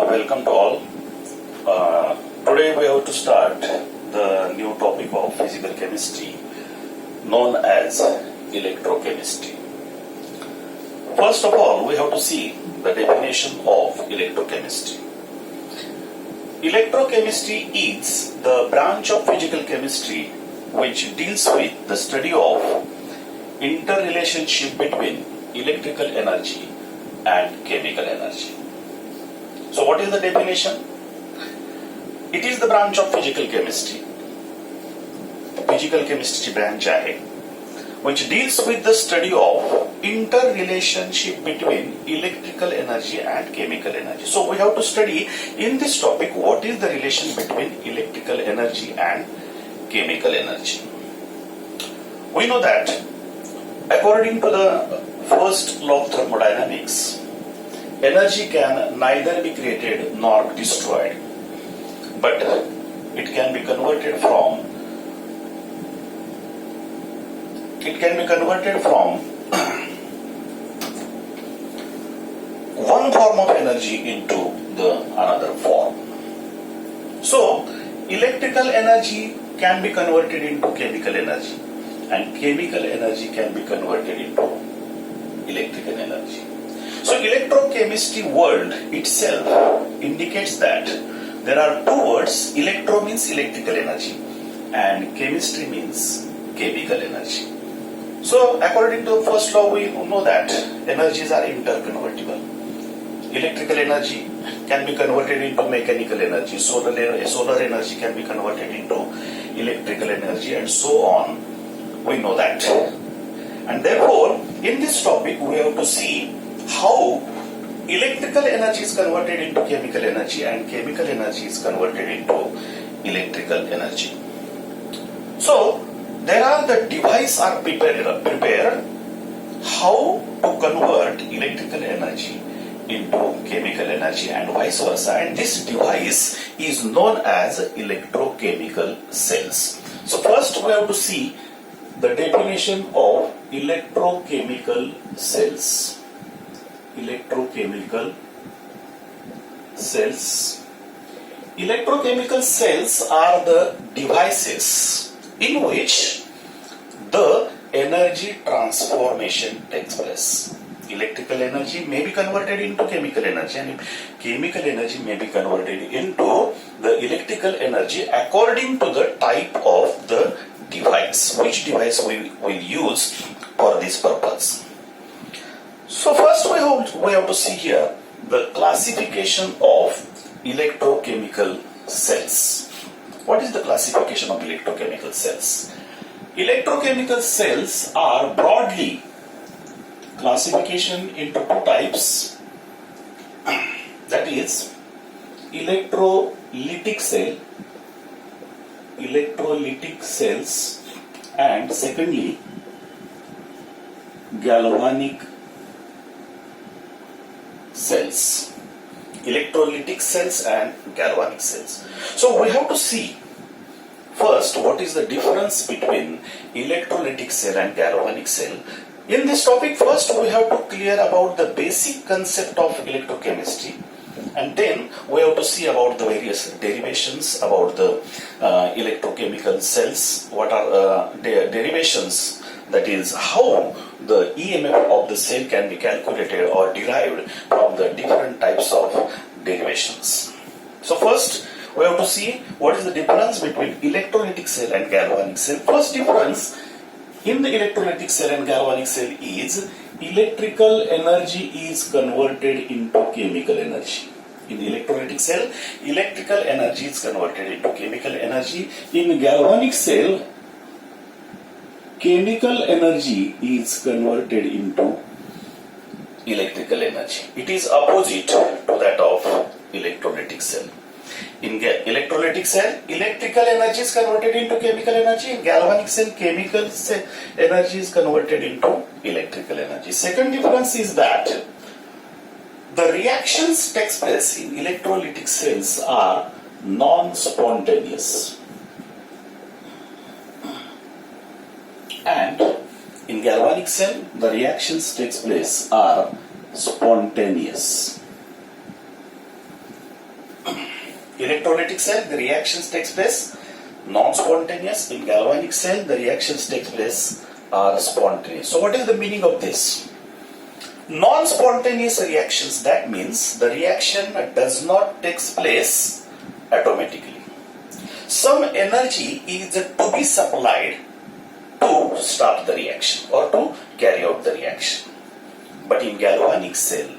Welcome to all. Today we have to start the new topic of physical chemistry known as electrochemistry. First of all, we have to see the definition of electrochemistry. Electrochemistry is the branch of physical chemistry which deals with the study of interrelationship between electrical energy and chemical energy. So what is the definition? It is the branch of physical chemistry. Physical chemistry branch आहे which deals with the study of interrelationship between electrical energy and chemical energy. So we have to study in this topic what is the relation between electrical energy and chemical energy. We know that according to the first law of thermodynamics, energy can neither be created nor destroyed, but it can be converted from one form of energy into the another form. So electrical energy can be converted into chemical energy, and chemical energy can be converted into electrical energy. So electrochemistry word itself indicates that there are two words. Electro means electrical energy and chemistry means chemical energy. So according to the first law, we know that energies are interconvertible. Electrical energy can be converted into mechanical energy, solar energy can be converted into electrical energy, and so on. We know that. And therefore, in this topic, we have to see how electrical energy is converted into chemical energy and chemical energy is converted into electrical energy. So, there are the device are prepared how to convert electrical energy into chemical energy and vice versa, and this device is known as electrochemical cells. So first we have to see the definition of electrochemical cells. Electrochemical cells. Electrochemical cells are the devices in which the energy transformation takes place. Electrical energy may be converted into chemical energy, and chemical energy may be converted into the electrical energy according to the type of the device. Which device we will use for this purpose? So first we have to see here the classification of electrochemical cells. What is the classification of electrochemical cells? Electrochemical cells are broadly classification into two types, that is electrolytic cells, and secondly galvanic cells. Electrolytic cells and galvanic cells. So we have to see first what is the difference between electrolytic cell and galvanic cell. In this topic, first we have to clear about the basic concept of electrochemistry, and then we have to see about the various derivations about the electrochemical cells. What are derivations? That is how the EMF of the cell can be calculated or derived from the different types of derivations. So first we have to see what is the difference between electrolytic cell and galvanic cell. First difference in the electrolytic cell and galvanic cell is electrical energy is converted into chemical energy. In the electrolytic cell, electrical energy is converted into chemical energy. In galvanic cell, chemical energy is converted into electrical energy. It is opposite to that of electrolytic cell. In electrolytic cell, electrical energy is converted into chemical energy. In galvanic cell, chemical energy is converted into electrical energy. Second difference is that the reactions takes place in electrolytic cells are non-spontaneous, and in galvanic cell the reactions takes place are spontaneous. electrolytic cell, the reactions takes place non-spontaneous. In galvanic cell, the reactions takes place are spontaneous. So what is the meaning of this? Non-spontaneous reactions, that means the reaction does not take place automatically. Some energy is to be supplied to start the reaction or to carry out the reaction. But in galvanic cell,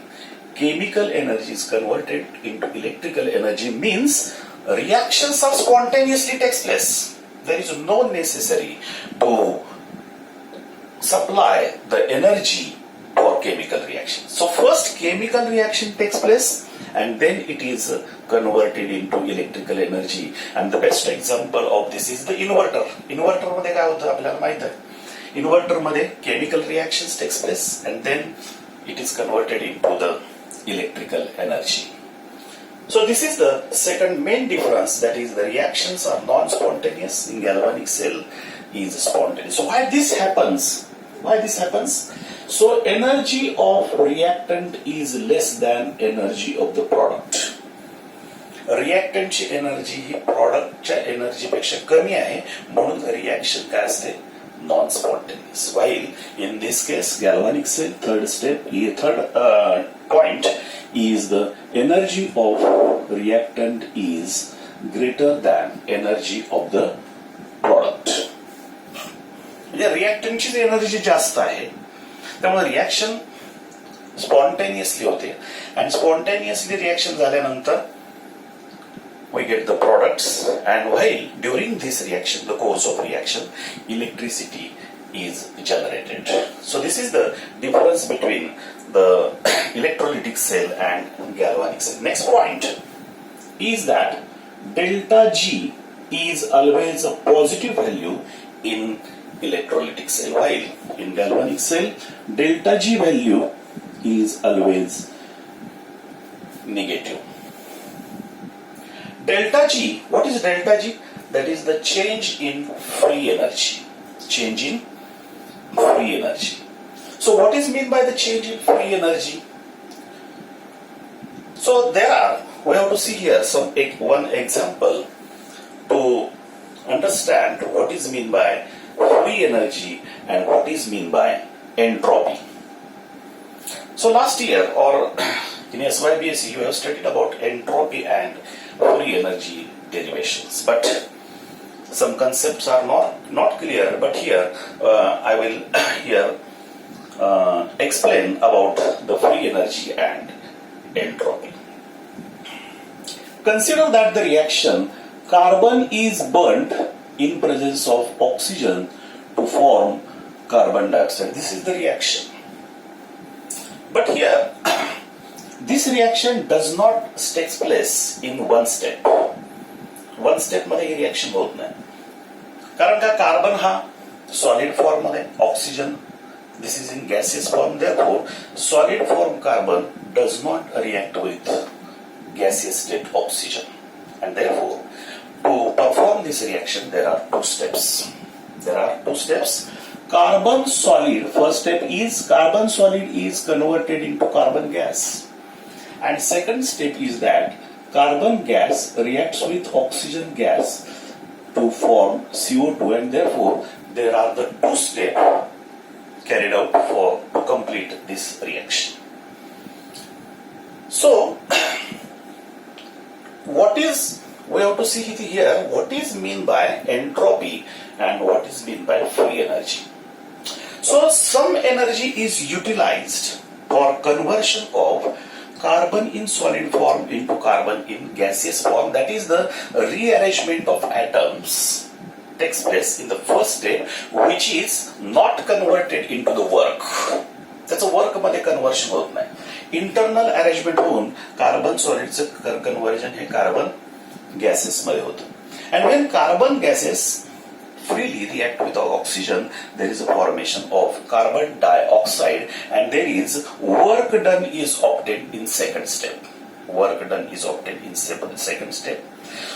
chemical energy is converted into electrical energy, means reactions are spontaneously takes place. There is no necessary to supply the energy for chemical reaction. So first chemical reaction takes place and then it is converted into electrical energy. And the best example of this is the inverter. Inverter मध्ये काय होतं आपल्याला माहित आहे. Inverter मध्ये chemical reactions takes place and then it is converted into the electrical energy. So this is the second main difference, that is the reactions are non-spontaneous, in galvanic cell is spontaneous. So why this happens? Why this happens? So energy of reactant is less than energy of the product. Reactant ची energy ही प्रॉडक्टच्या energy पेक्षा कमी आहे, म्हणून reaction काय असते non-spontaneous. While in this case galvanic cell, third point is the energy of reactant is greater than energy of the product. म्हणजे रिएक्टंटची energy जास्त आहे, त्यामुळे रिएक्शन स्पॉन्टेनियसली होते आणि स्पॉन्टेनियसली रिएक्शन झाल्यानंतर we get the products, and while during this reaction, the course of reaction, electricity is generated. So this is the difference between the electrolytic cell and galvanic cell. Next point is that delta G is always a positive value in electrolytic cell, while in galvanic cell, delta G value is always negative. Delta G, what is delta G? That is the change in free energy. Change in free energy. So what is meant by the change in free energy? So we have to see here one example to understand what is meant by free energy and what is meant by entropy. So last year or in SYBSE you have studied about entropy and free energy derivations, but some concepts are not clear, but here I will here explain about the free energy and entropy. Consider that the reaction carbon is burnt in presence of oxygen to form carbon dioxide. This is the reaction. But here this reaction does not take place in one step. One step मध्ये ही reaction होत नाही, कारण का carbon हा solid form मध्ये, oxygen this is in gaseous form. Therefore solid form carbon does not react with gaseous state oxygen, and therefore to perform this reaction there are two steps. Carbon solid, first step is carbon solid is converted into carbon gas, and second step is that carbon gas reacts with oxygen gas to form CO2, and therefore there are the two steps carried out to complete this reaction. So we have to see here what is meant by entropy and what is meant by free energy. So some energy is utilized for conversion of carbon in solid form into carbon in gaseous form, that is the rearrangement of atoms takes place in the first step, which is not converted into the work. त्याचं work मध्ये conversion होत नाही, internal arrangement होऊन carbon सॉलिडचं conversion हे carbon gases मध्ये होतं. And when carbon gases freely react with oxygen, there is a formation of carbon dioxide, and there is work done is obtained in second step.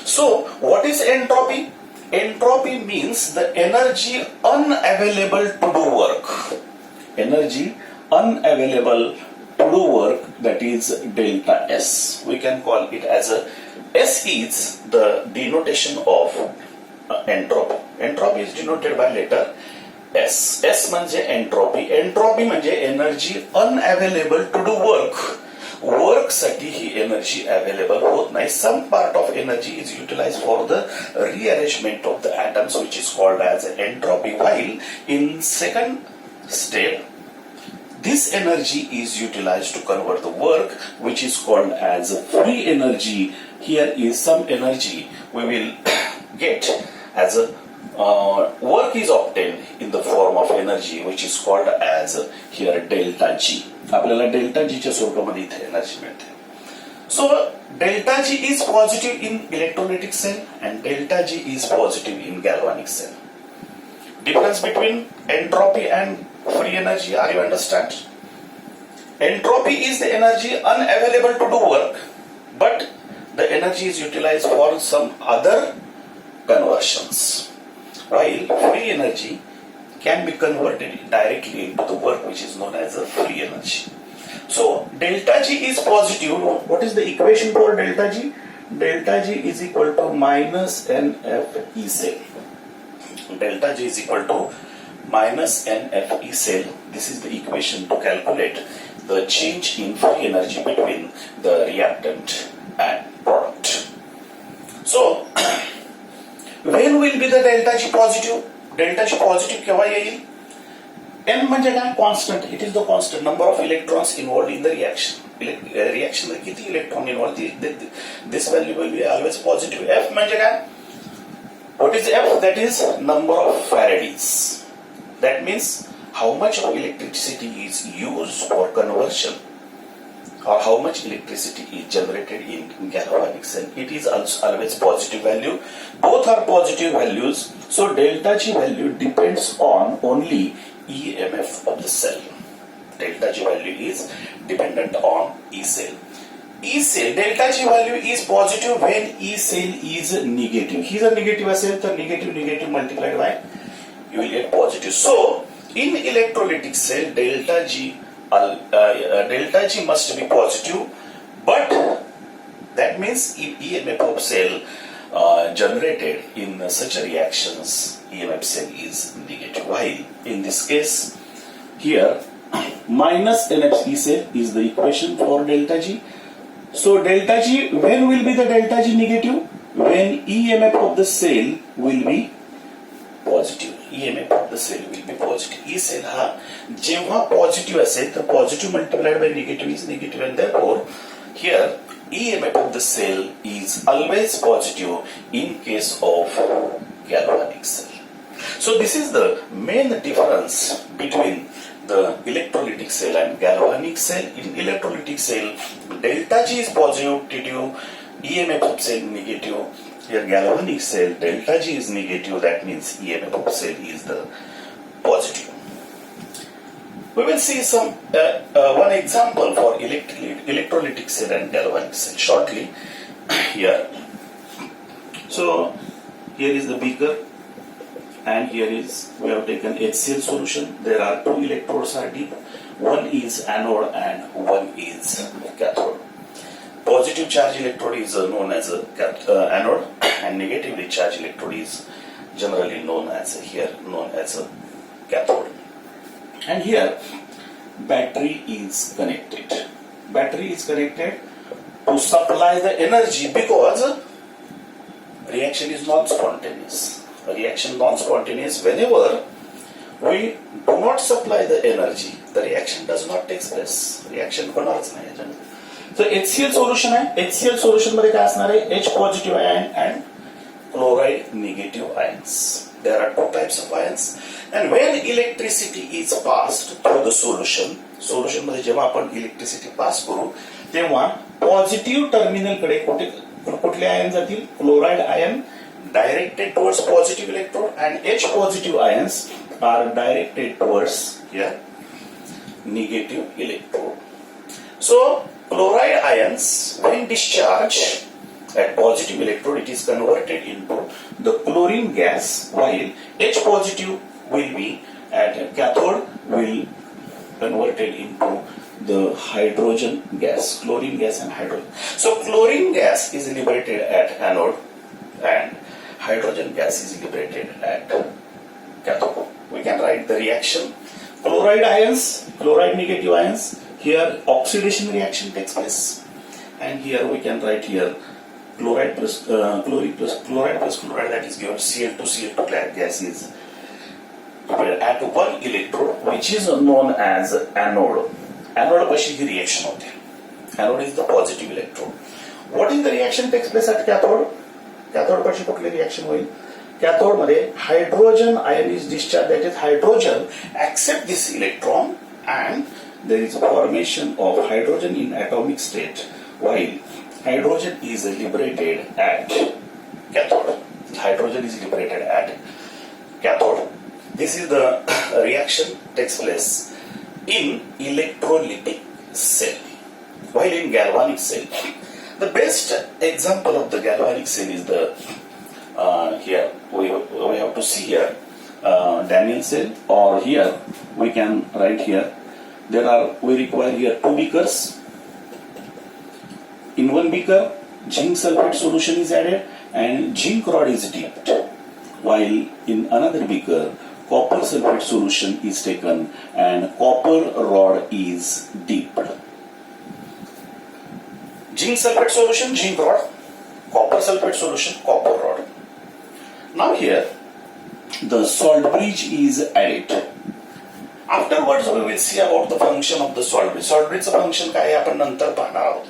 So what is entropy? Entropy means the energy unavailable to do work. Energy unavailable to do work, that is delta S. We can call it as a S is the denotation of entropy. Entropy is denoted by letter S. S म्हणजे entropy. Entropy म्हणजे energy unavailable to do work. Work साठी ही energy available होत नाही. Some part of energy is utilized for the rearrangement of the atoms, which is called as entropy. While in second step, this energy is utilized to convert the work, which is called as free energy. Here is some energy we will get as a work is obtained in the form of energy, which is called as here delta G. आपल्याला delta G च्या स्वरूपामध्ये इथे energy मिळते. So delta G is positive in electrolytic cell and delta G is positive in galvanic cell. Difference between entropy and free energy, are you understand? Entropy is the energy unavailable to do work, but the energy is utilized for some other conversions. While free energy can be converted directly into the work, which is known as a free energy. So delta G is positive. What is the equation for delta G? Delta G is equal to minus NF E cell. Delta G is equal to minus NF E cell. This is the equation to calculate the change in free energy between the reactant and product. So when will be the delta G positive? Delta G positive केव्हा येईल? N म्हणजे काय? Constant. It is the constant number of electrons involved in the reaction. Reaction मध्ये किती electron involved? This value will be always positive. F म्हणजे काय? What is F? That is number of Faradays. That means how much of electricity is used for conversion, or how much electricity is generated in galvanic cell. It is also always positive value. Both are positive values. So delta G value depends on only EMF of the cell. Delta G value is dependent on E cell. E cell, delta G value is positive when E cell is negative. He is a negative cell, so negative multiplied by you will get positive. So in electrolytic cell, delta G must be positive, but that means if EMF of cell generated in such reactions, EMF cell is negative. While in this case, here minus NF cell is the equation for delta G. So delta G, when will be the delta G negative? When EMF of the cell will be positive. EMF of the cell will be positive. E cell हा जेव्हा positive असेल तर positive multiplied by negative is negative, and therefore here EMF of the cell is always positive in case of galvanic cell. So this is the main difference between the electrolytic cell and galvanic cell. In electrolytic cell, delta G is positive, EMF of cell negative. Here galvanic cell, delta G is negative, that means EMF of cell is the positive. We will see some one example for electrolytic cell and galvanic cell shortly here. So here is the beaker, and here is we have taken HCl solution. There are two electrodes are deep. One is anode and one is cathode. Positive charge electrode is known as a anode, and negatively charged electrode is generally known as a cathode. And here battery is connected. Battery is connected to supply the energy, because reaction is non-spontaneous. Reaction non-spontaneous. Whenever we do not supply the energy, the reaction does not take place. Reaction होणारच नाही. So HCl solution आहे. HCl solution मध्ये काय असणार आहे? H positive ion and chloride negative ions. There are two types of ions, and when electricity is passed through the solution मध्ये जेव्हा आपण electricity pass करू, तेव्हा positive terminal कडे कुठले ion जातील? Chloride ion directed towards positive electrode, and H positive ions are directed towards here negative electrode. So chloride ions, when discharged at positive electrode, it is converted into the chlorine gas, while H positive will be at cathode will converted into the hydrogen gas, chlorine gas and hydrogen. So chlorine gas is liberated at anode and hydrogen gas is liberated at cathode. We can write the reaction. Chloride ions, chloride negative ions, here oxidation reaction takes place. And here we can write here chloride plus chlorine plus chloride plus chloride, that is given Cl2Cl2 gas is prepared at one electrode, which is known as anode. Anode pashi he reaction होते. Anode is the positive electrode. What is the reaction takes place at cathode? Cathode pashi कुठली reaction होईल? Cathode मध्ये hydrogen ion is discharged, that is hydrogen accept this electron and there is a formation of hydrogen in atomic state while hydrogen is liberated at cathode. Hydrogen is liberated at cathode. This is the reaction takes place in electrolytic cell. While in galvanic cell, the best example of the galvanic cell is the here we have to see here Daniel cell, or here we can write here we require here two beakers. In one beaker, zinc sulfate solution is added and zinc rod is dipped, while in another beaker, copper sulfate solution is taken and copper rod is dipped. Zinc sulfate solution, zinc rod, copper sulfate solution, copper rod. Now here, the salt bridge is added. Afterwards, we will see about the function of the salt bridge. Salt bridge function काय आपण नंतर पाहणार आहोत.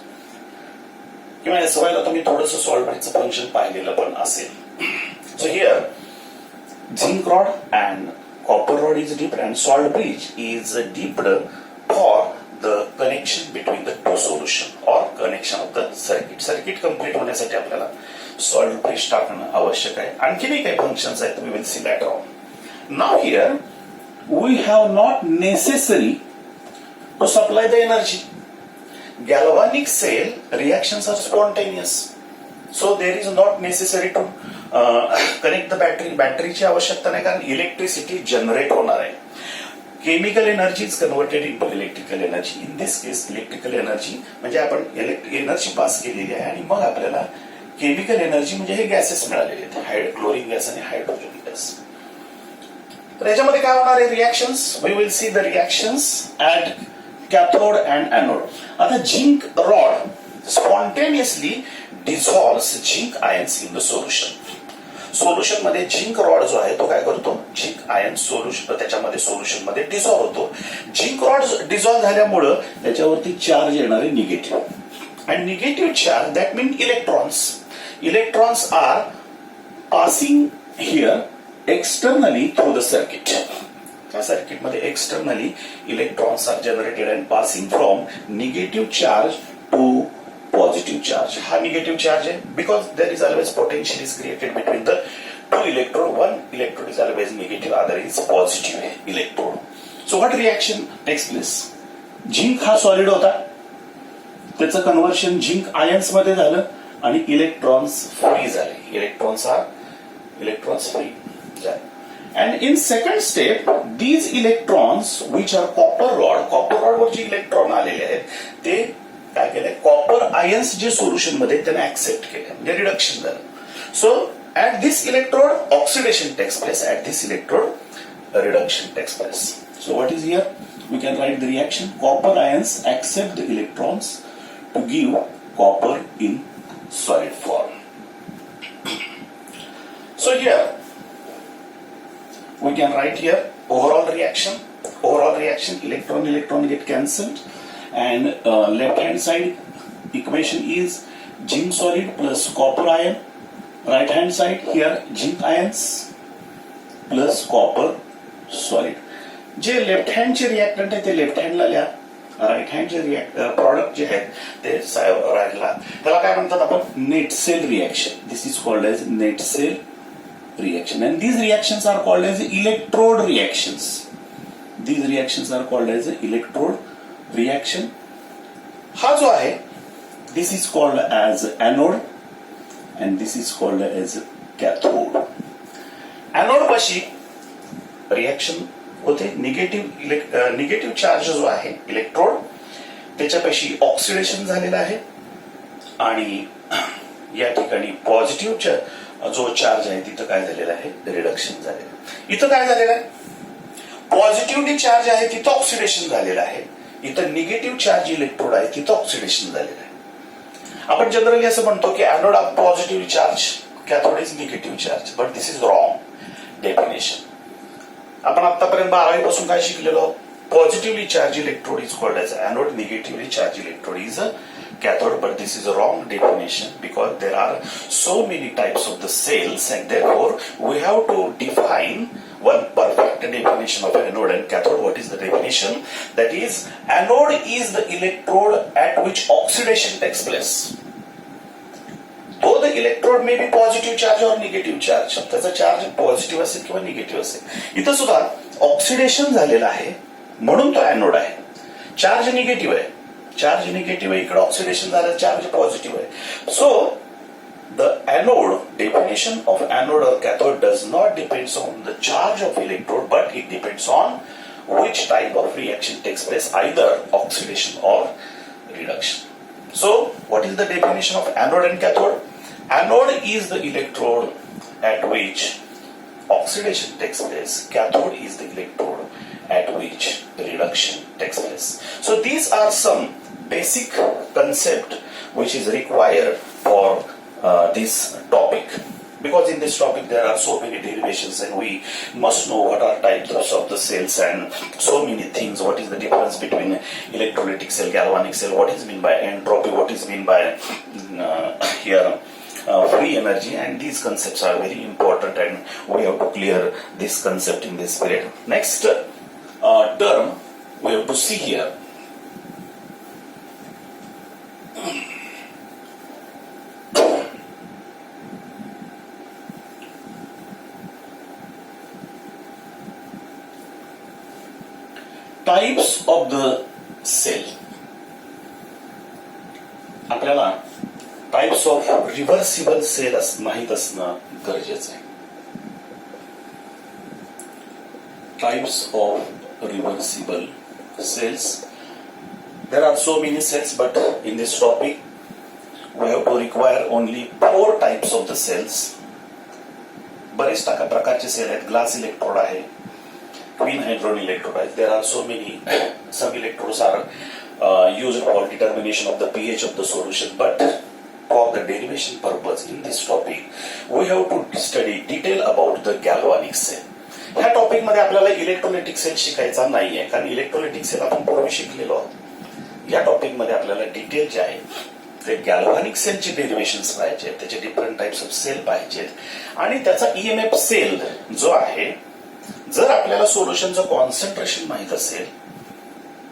किंवा याच वेळेला तुम्ही थोडंसं सॉल्ट ब्रिजचं फंक्शन पाहिलेलं पण असेल. So here zinc rod and copper rod is dipped and salt bridge is dipped for the connection between the two solution or connection of the circuit. Circuit complete होण्यासाठी आपल्याला salt bridge टाकणं आवश्यक आहे. आणखीनही काही functions आहेत, we will see later on. Now here we have not necessary to supply the energy. Galvanic cell reactions are spontaneous, so there is not necessary to connect the battery. बॅटरीची आवश्यकता नाही कारण electricity generate होणार आहे. Chemical energy is converted in to electrical energy. In this case electrical energy म्हणजे आपण energy पास केलेली आहे आणि मग आपल्याला केमिकल एनर्जी म्हणजे हे गॅसेस मिळालेले आहेत, क्लोरीन गॅस आणि हायड्रोजन गॅस. तर याच्यामध्ये काय होणार आहे reactions? We will see the reactions at cathode and anode. आता zinc rod spontaneously dissolves zinc ions in the solution. Solution मध्ये झिंक रॉड जो आहे तो काय करतो, झिंक आयन सोल्युशन त्याच्यामध्ये सोल्युशन मध्ये डिसॉल्व्ह होतो. झिंक रॉड डिसॉल्व्ह झाल्यामुळे त्याच्यावरती चार्ज येणार आहे negative, and negative charge that means electrons. Electrons are passing here externally through the circuit. त्या सर्किट मध्ये externally electrons are generated and passing from negative charge to positive charge. हा negative charge आहे because there is always potential is created between the two electrode. One electrode is always negative, other is positive electrode. So what reaction takes place? Zinc हा solid होता, त्याचं conversion zinc ions मध्ये झालं आणि electrons free झाले. Electrons free झाले. And in second step, these electrons which are copper rod were J electron आलेले आहेत ते काय केले, कॉपर आयन्स जे सोल्युशन मध्ये त्यांना ऍक्सेप्ट केले म्हणजे रिडक्शन झालं. So at this electrode oxidation takes place, at this electrode reduction takes place. So what is here? We can write the reaction. Copper ions accept the electrons to give copper in solid form. So here we can write here overall reaction, electron get cancelled and left hand side equation is zinc solid plus copper ion. Right hand side here zinc ions plus copper solid. जे left hand चे reactant आहे ते left हँडला लिहा, right hand चे product जे आहेत ते राईटला. त्याला काय म्हणतात आपण? Net cell reaction. This is called as net cell reaction, and these reactions are called as electrode reactions. These reactions are called as electrode reaction. हा जो आहे this is called as anode and this is called as cathode. Anode पाशी reaction होते, negative charge जो आहे electrode त्याच्यापाशी oxidation झालेलं आहे आणि या ठिकाणी पॉझिटिव्ह जो चार्ज आहे तिथं काय झालेलं आहे, रिडक्शन झालेलं आहे. इथं काय झालेलं आहे, पॉझिटिव्हली चार्ज आहे तिथं ऑक्सिडेशन झालेलं आहे, इथं निगेटिव्ह चार्ज इलेक्ट्रोड आहे तिथं ऑक्सिडेशन झालेलं आहे. आपण जनरली असं म्हणतो की anode of positive charge, cathode is negative charge, but this is wrong definition. आपण आतापर्यंत 12वी पासून काय शिकलेलो, positively charge electrode is called as anode, negatively charge electrode is cathode, but this is a wrong definition because there are so many types of the cells and therefore we have to define one perfect definition of anode and cathode. What is the definition? That is, anode is the electrode at which oxidation takes place. Though the electrode may be positive charge or negative charge, त्याचा charge positive असेल किंवा negative असेल, इथं सुद्धा oxidation झालेलं आहे म्हणून तो एनोड आहे. चार्ज निगेटिव्ह आहे, चार्ज निगेटिव्ह आहे, इकडे ऑक्सिडेशन झालं, चार्ज पॉझिटिव्ह आहे. So the anode, definition of anode और cathode does not depends on the charge of electrode, but it depends on which type of reaction takes place, either oxidation or reduction. So what is the definition of anode and cathode? Anode is the electrode at which oxidation takes place, cathode is the electrode at which reduction takes place. So these are some basic concept which is required for this topic, because in this topic there are so many derivations and we must know what are types of the cells and so many things. What is the difference between electrolytic cell, galvanic cell, what is mean by entropy, what is mean by here free energy, and these concepts are very important and we have to clear this concept in this period. Next term we have to see here. Types of the cell. आपल्याला types of reversible cell माहित असणं गरजेचं आहे. Types of reversible cells. There are so many cells, but in this topic we have to require only 4 types of the cells. बरेच प्रकारचे cell आहेत. Glass electrode आहे, queen हायड्रोन electrode आहे. There are so many, some electrodes are used for determination of the pH of the solution, but for the derivation purpose in this topic we have to study detail about the galvanic cell. ह्या topic मध्ये आपल्याला electrolytic cell शिकायचा नाहीये, कारण electrolytic cell आपण पूर्वी शिकलेलो आहोत. या टॉपिक मध्ये आपल्याला डिटेल जे आहे ते गॅल्व्हॅनिक सेलचे डेरिव्हेशन्स पाहिजे, त्याचे डिफरंट टाइप्स ऑफ सेल पाहिजेत आणि त्याचा ईएमएफ सेल जो आहे, जर आपल्याला सोल्युशनचं कॉन्सन्ट्रेशन माहित असेल,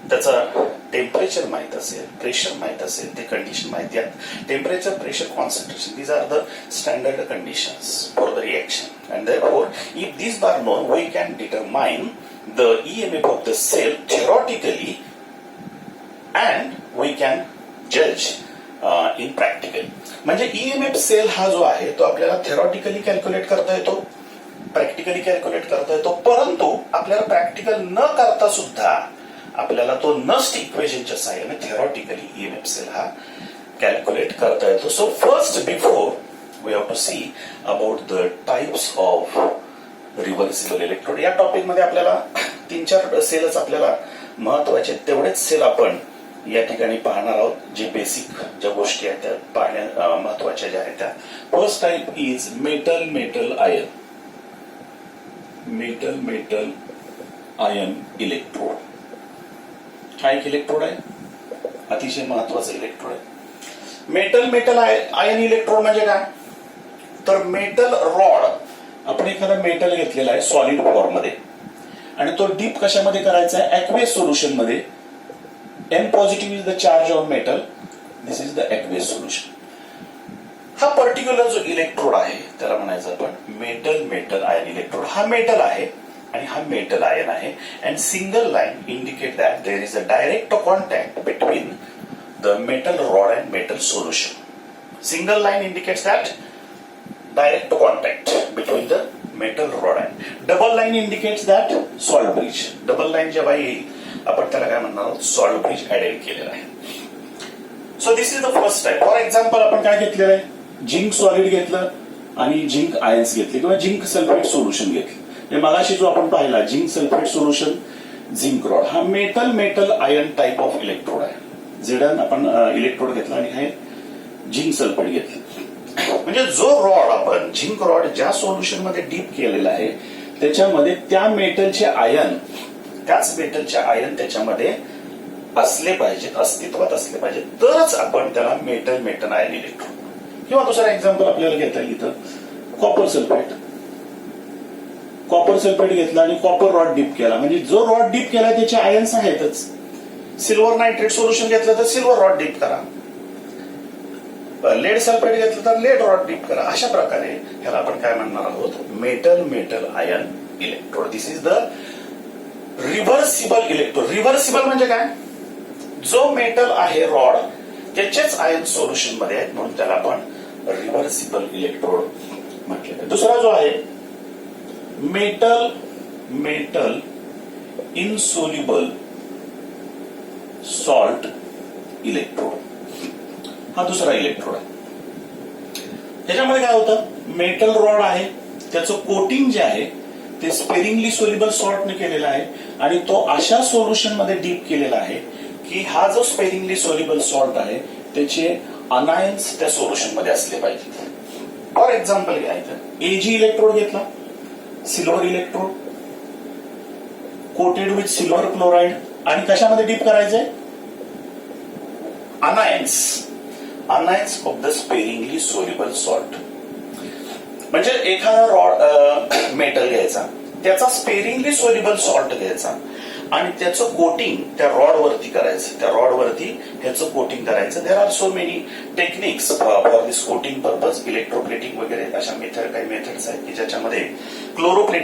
त्याचं टेम्परेचर माहित असेल, प्रेशर माहित असेल, ते कंडिशन माहिती आहेत. Temperature, pressure, concentration, these are the standard conditions for the reaction, and therefore if these are known we can determine the EMF of the cell theoretically and we can judge in practical. म्हणजे EMF cell हा जो आहे तो आपल्याला theoretically calculate करता येतो, practically calculate करता येतो, परंतु आपल्याला प्रॅक्टिकल न करता सुद्धा आपल्याला तो नस्ट इक्वेशनच्या सहाय्याने theoretically EMF सेल हा कॅल्क्युलेट करता येतो. So first before we have to see about the types of reversible electrode. या टॉपिक मध्ये आपल्याला 3-4 सेलच आपल्याला महत्वाचे, तेवढेच सेल आपण या ठिकाणी पाहणार आहोत. जे बेसिक ज्या गोष्टी आहेत त्या पाहण्या महत्वाच्या ज्या आहेत त्या. First type is metal metal ion. Metal metal ion electrode हा एक इलेक्ट्रोड आहे, अतिशय महत्वाचा इलेक्ट्रोड आहे. मेटल मेटल आयन इलेक्ट्रोड म्हणजे काय, तर मेटल रॉड, आपण एखादा मेटल घेतलेला आहे सॉलिड फॉर्म मध्ये आणि तो डीप कशामध्ये करायचा आहे, ऍक्वेस सोल्युशन मध्ये. N positive is the charge on metal, this is the aqueous solution. हा पर्टिक्युलर जो इलेक्ट्रोड आहे त्याला म्हणायचं आपण मेटल मेटल आयन इलेक्ट्रोड. हा मेटल आहे आणि हा मेटल आयन आहे. And single line indicate that there is a direct contact between the metal rod and metal solution. Single line indicates that direct contact between the metal rod and double line indicates that salt bridge. Double line जेव्हा येईल आपण त्याला काय म्हणणार आहोत, salt bridge added केलेला आहे. So this is the first type. For example आपण काय घेतलेलं आहे, झिंक सॉलिड घेतलं आणि झिंक आयन्स घेतले किंवा झिंक सल्फेट सोल्युशन घेतलं. मगाशी जो आपण पाहिला zinc sulphate solution, zinc rod, हा metal metal ion type of electrode आहे. झेडन आपण इलेक्ट्रोड घेतला आणि हे झिंक सल्फेट घेतलं. म्हणजे जो रॉड आपण झिंक रॉड ज्या सोल्युशन मध्ये डीप केलेला आहे त्याच्यामध्ये त्या मेटलचे आयन, त्याच मेटलचे आयन त्याच्यामध्ये असले पाहिजेत, अस्तित्वात असले पाहिजेत, तरच आपण त्याला मेटल मेटल आयन इलेक्ट्रोड. किंवा दुसरा एक्झाम्पल आपल्याला घेता येईल इथं, कॉपर सल्फेट. कॉपर सल्फेट घेतला आणि कॉपर रॉड डीप केला, म्हणजे जो रॉड डीप केला त्याचे आयन्स आहेतच. सिल्वर नायट्रेट सोल्युशन घेतलं तर सिल्वर रॉड डीप करा, लेड सल्फेट घेतलं तर लेड रॉड डीप करा. अशा प्रकारे ह्याला आपण काय म्हणणार आहोत, metal metal ion electrode. This is the reversible electrode. Reversible म्हणजे काय, जो मेटल आहे रॉड त्याचेच आयन सोल्युशन मध्ये आहेत म्हणून त्याला आपण रिव्हर्सिबल इलेक्ट्रोड म्हटले. दुसरा जो आहे metal metal insoluble salt electrode, हा दुसरा इलेक्ट्रोड आहे. त्याच्यामध्ये काय होतं, मेटल रॉड आहे त्याचं कोटिंग जे आहे ते स्पेरिंगली सोल्युबल सॉल्टने केलेलं आहे आणि तो अशा सोल्युशन मध्ये डीप केलेला आहे की हा जो स्पेरिंगली सोल्युबल सॉल्ट आहे त्याचे अनायन्स त्या सोल्युशन मध्ये असले पाहिजेत. फॉर एक्झाम्पल घ्या, इथं एजी इलेक्ट्रोड घेतला, silver electrode coated with silver chloride आणि कशामध्ये डीप करायचंय, अनायन्स of the sparingly soluble salt. म्हणजे एखादा रॉड मेटल घ्यायचा, त्याचा स्पेरिंगली सोल्युबल सॉल्ट घ्यायचा आणि त्याचं कोटिंग त्या रॉड वरती करायचं, त्या रॉड वरती ह्याचं कोटिंग करायचं. There are so many techniques for this coating purpose, electroplating वगैरे अशा मेथड, काही मेथड्स आहेत की ज्याच्यामध्ये क्लोरोप्लेटिंग